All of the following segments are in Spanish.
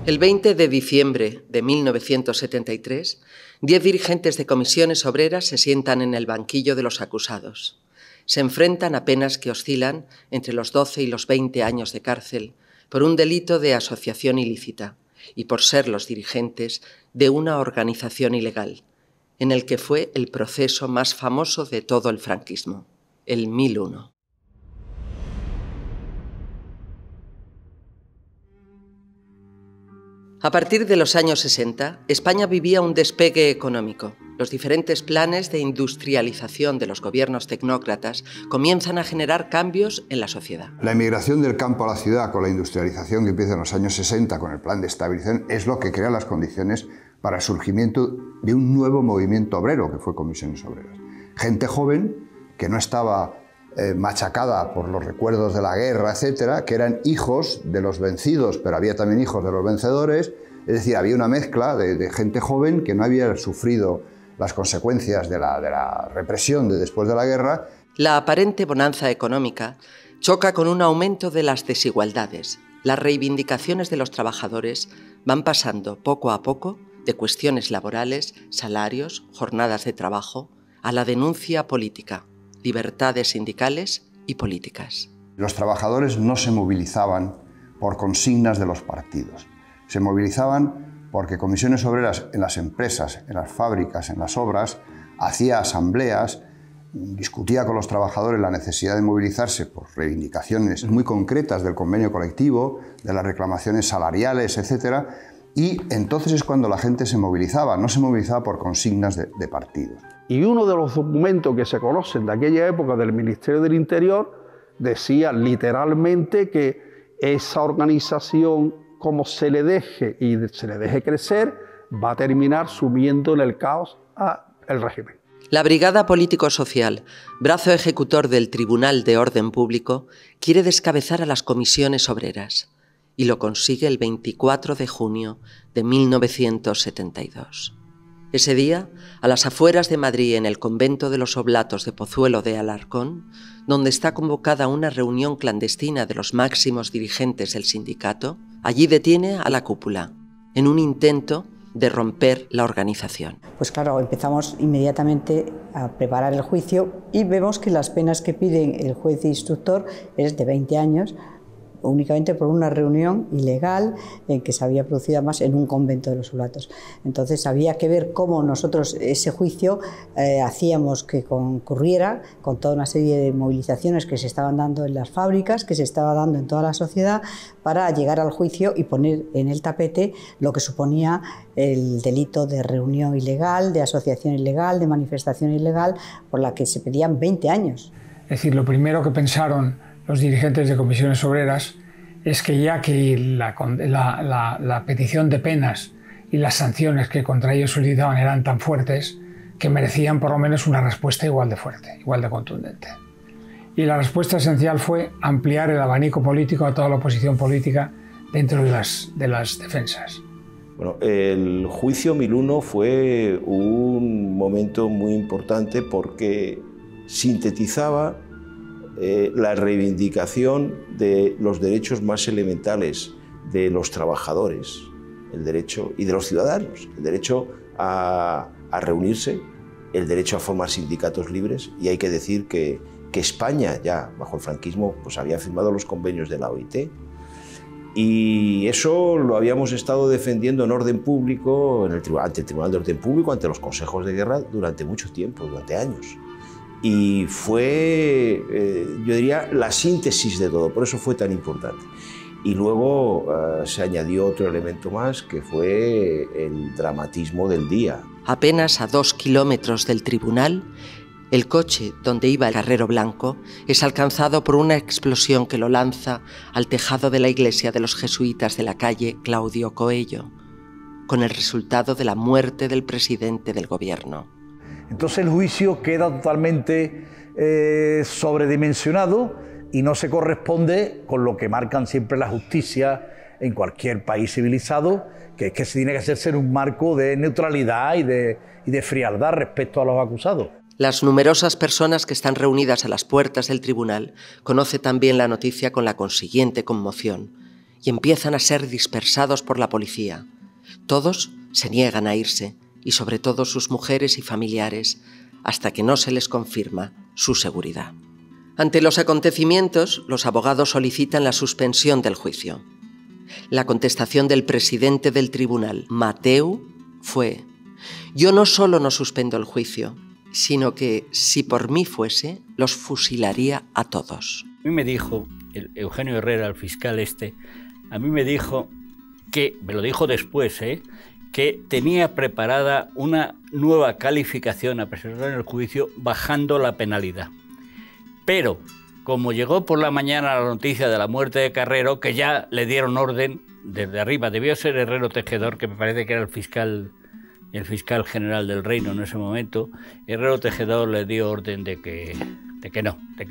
El 20 de diciembre de 1973, 10 dirigentes de comisiones obreras se sientan en el banquillo de los acusados. Se enfrentan a penas que oscilan entre los 12 y los 20 años de cárcel por un delito de asociación ilícita y por ser los dirigentes de una organización ilegal, en el que fue el proceso más famoso de todo el franquismo, el 1001. A partir de los años 60, España vivía un despegue económico. Los diferentes planes de industrialización de los gobiernos tecnócratas comienzan a generar cambios en la sociedad. La emigración del campo a la ciudad con la industrialización que empieza en los años 60 con el plan de estabilización es lo que crea las condiciones para el surgimiento de un nuevo movimiento obrero que fue Comisiones Obreras. Gente joven que no estaba machacada por los recuerdos de la guerra, etcétera, que eran hijos de los vencidos, pero había también hijos de los vencedores, es decir, había una mezcla de gente joven que no había sufrido las consecuencias de la represión de después de la guerra. La aparente bonanza económica choca con un aumento de las desigualdades. Las reivindicaciones de los trabajadores van pasando poco a poco de cuestiones laborales, salarios, jornadas de trabajo, a la denuncia política, libertades sindicales y políticas. Los trabajadores no se movilizaban por consignas de los partidos. Se movilizaban porque Comisiones Obreras en las empresas, en las fábricas, en las obras, hacía asambleas, discutía con los trabajadores la necesidad de movilizarse por reivindicaciones muy concretas del convenio colectivo, de las reclamaciones salariales, etc. Y entonces es cuando la gente se movilizaba, no se movilizaba por consignas de partidos. Y uno de los documentos que se conocen de aquella época del Ministerio del Interior decía literalmente que esa organización, como se le deje y se le deje crecer, va a terminar sumiendo en el caos al régimen. La Brigada Político-Social, brazo ejecutor del Tribunal de Orden Público, quiere descabezar a las comisiones obreras y lo consigue el 24 de junio de 1972. Ese día, a las afueras de Madrid, en el convento de los Oblatos de Pozuelo de Alarcón, donde está convocada una reunión clandestina de los máximos dirigentes del sindicato, allí detiene a la cúpula, en un intento de romper la organización. Pues claro, empezamos inmediatamente a preparar el juicio y vemos que las penas que piden el juez instructor es de 20 años, únicamente por una reunión ilegal que se había producido además en un convento de los Oblatos. Entonces había que ver cómo nosotros ese juicio hacíamos que concurriera con toda una serie de movilizaciones que se estaban dando en las fábricas, que se estaba dando en toda la sociedad, para llegar al juicio y poner en el tapete lo que suponía el delito de reunión ilegal, de asociación ilegal, de manifestación ilegal, por la que se pedían 20 años. Es decir, lo primero que pensaron los dirigentes de Comisiones Obreras es que ya que la petición de penas y las sanciones que contra ellos solicitaban eran tan fuertes, que merecían por lo menos una respuesta igual de fuerte, igual de contundente. Y la respuesta esencial fue ampliar el abanico político a toda la oposición política dentro de las defensas. Bueno, el juicio 1001 fue un momento muy importante porque sintetizaba la reivindicación de los derechos más elementales de los trabajadores, el derecho, y de los ciudadanos, el derecho a reunirse, el derecho a formar sindicatos libres, y hay que decir que España ya bajo el franquismo pues había firmado los convenios de la OIT, y eso lo habíamos estado defendiendo en orden público, ante el Tribunal de Orden Público, ante los consejos de guerra durante mucho tiempo, durante años. Y fue, yo diría, la síntesis de todo, por eso fue tan importante. Y luego se añadió otro elemento más, que fue el dramatismo del día. Apenas a 2 kilómetros del tribunal, el coche donde iba el Carrero Blanco es alcanzado por una explosión que lo lanza al tejado de la iglesia de los jesuitas de la calle Claudio Coello, con el resultado de la muerte del presidente del gobierno. Entonces el juicio queda totalmente sobredimensionado y no se corresponde con lo que marcan siempre la justicia en cualquier país civilizado, que es que se tiene que hacerse en un marco de neutralidad y de frialdad respecto a los acusados. Las numerosas personas que están reunidas a las puertas del tribunal conocen también la noticia con la consiguiente conmoción y empiezan a ser dispersados por la policía. Todos se niegan a irse, y sobre todo sus mujeres y familiares, hasta que no se les confirma su seguridad. Ante los acontecimientos, los abogados solicitan la suspensión del juicio. La contestación del presidente del tribunal, Mateu, fue: «Yo no solo no suspendo el juicio, sino que, si por mí fuese, los fusilaría a todos». A mí me dijo, Eugenio Herrera, el fiscal a mí me dijo que, me lo dijo después, que tenía preparada una nueva calificación a presentar en el juicio bajando la penalidad. Pero, como llegó por la mañana la noticia de la muerte de Carrero, que ya le dieron orden desde arriba, debió ser Herrero Tejedor, que me parece que era el fiscal general del reino en ese momento, Herrero Tejedor le dio orden de que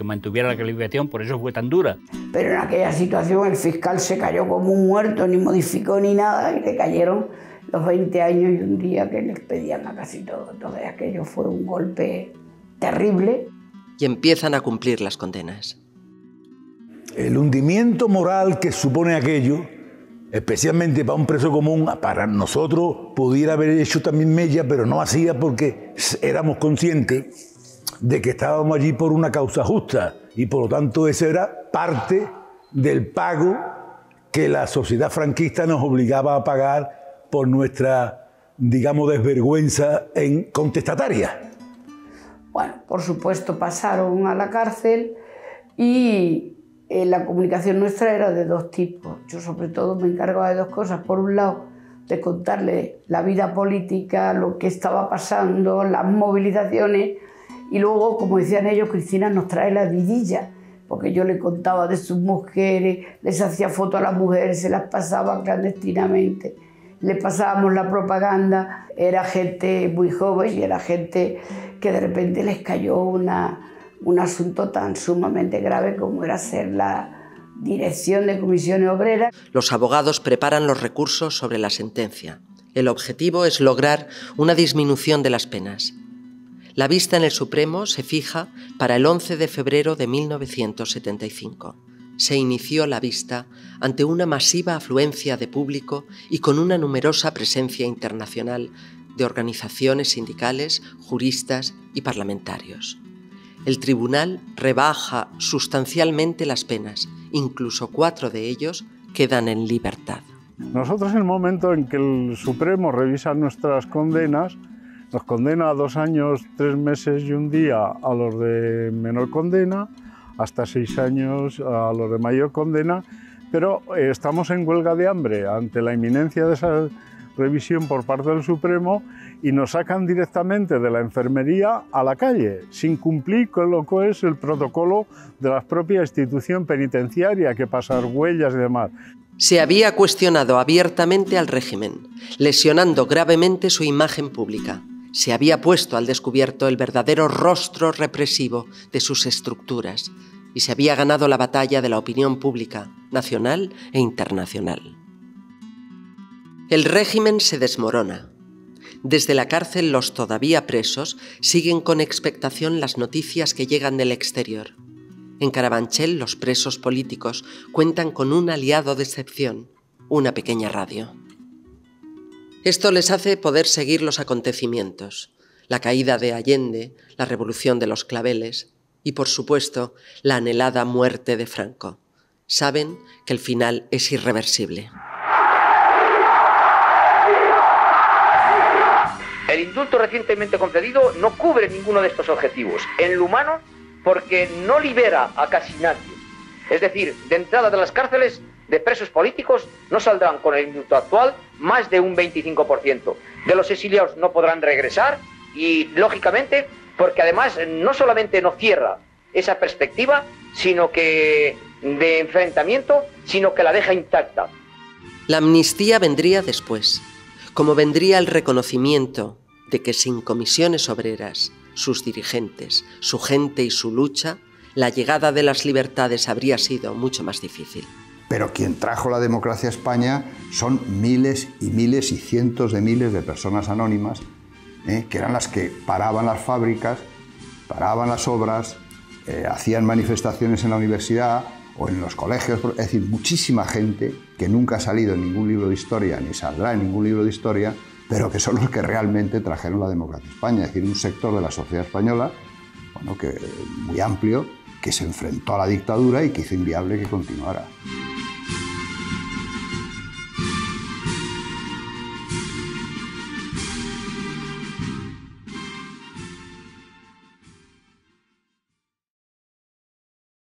mantuviera la calificación, por eso fue tan dura. Pero en aquella situación el fiscal se cayó como un muerto, ni modificó ni nada, y le cayeron los 20 años y un día que les pedían a casi todos. Entonces aquello fue un golpe terrible. Y empiezan a cumplir las condenas. El hundimiento moral que supone aquello, especialmente para un preso común, para nosotros pudiera haber hecho también mella, pero no hacía porque éramos conscientes de que estábamos allí por una causa justa y por lo tanto ese era parte del pago que la sociedad franquista nos obligaba a pagar por nuestra, digamos, desvergüenza contestataria. Bueno, por supuesto pasaron a la cárcel y la comunicación nuestra era de dos tipos. Yo sobre todo me encargaba de dos cosas. Por un lado, de contarle la vida política, lo que estaba pasando, las movilizaciones, y luego, como decían ellos, Cristina nos trae la vidilla, porque yo le contaba de sus mujeres, les hacía fotos a las mujeres, se las pasaba clandestinamente, le pasábamos la propaganda. Era gente muy joven y era gente que de repente les cayó un asunto tan sumamente grave como era ser la dirección de comisiones obreras. Los abogados preparan los recursos sobre la sentencia. El objetivo es lograr una disminución de las penas. La vista en el Supremo se fija para el 11 de febrero de 1975. Se inició la vista ante una masiva afluencia de público y con una numerosa presencia internacional de organizaciones sindicales, juristas y parlamentarios. El tribunal rebaja sustancialmente las penas, incluso 4 de ellos quedan en libertad. Nosotros, en el momento en que el Supremo revisa nuestras condenas, nos condena a 2 años, 3 meses y 1 día a los de menor condena, hasta 6 años a los de mayor condena, pero estamos en huelga de hambre ante la inminencia de esa revisión por parte del Supremo y nos sacan directamente de la enfermería a la calle, sin cumplir con lo que es el protocolo de la propia institución penitenciaria, que pasar huellas y demás. Se había cuestionado abiertamente al régimen, lesionando gravemente su imagen pública. Se había puesto al descubierto el verdadero rostro represivo de sus estructuras y se había ganado la batalla de la opinión pública, nacional e internacional. El régimen se desmorona. Desde la cárcel, los todavía presos siguen con expectación las noticias que llegan del exterior. En Carabanchel, los presos políticos cuentan con un aliado de excepción, una pequeña radio. Esto les hace poder seguir los acontecimientos, la caída de Allende, la revolución de los claveles y, por supuesto, la anhelada muerte de Franco. Saben que el final es irreversible. El indulto recientemente concedido no cubre ninguno de estos objetivos. En lo humano, porque no libera a casi nadie. Es decir, de entrada de las cárceles de presos políticos no saldrán con el indulto actual más de un 25%. De los exiliados no podrán regresar y, lógicamente, porque además no solamente no cierra esa perspectiva, sino que de enfrentamiento, sino que la deja intacta. La amnistía vendría después, como vendría el reconocimiento de que sin comisiones obreras, sus dirigentes, su gente y su lucha, la llegada de las libertades habría sido mucho más difícil. Pero quien trajo la democracia a España son miles y miles y cientos de miles de personas anónimas, que eran las que paraban las fábricas, paraban las obras, hacían manifestaciones en la universidad, o en los colegios, es decir, muchísima gente que nunca ha salido en ningún libro de historia, ni saldrá en ningún libro de historia, pero que son los que realmente trajeron la democracia a España, es decir, un sector de la sociedad española, bueno, muy amplio, que se enfrentó a la dictadura y que hizo inviable que continuara.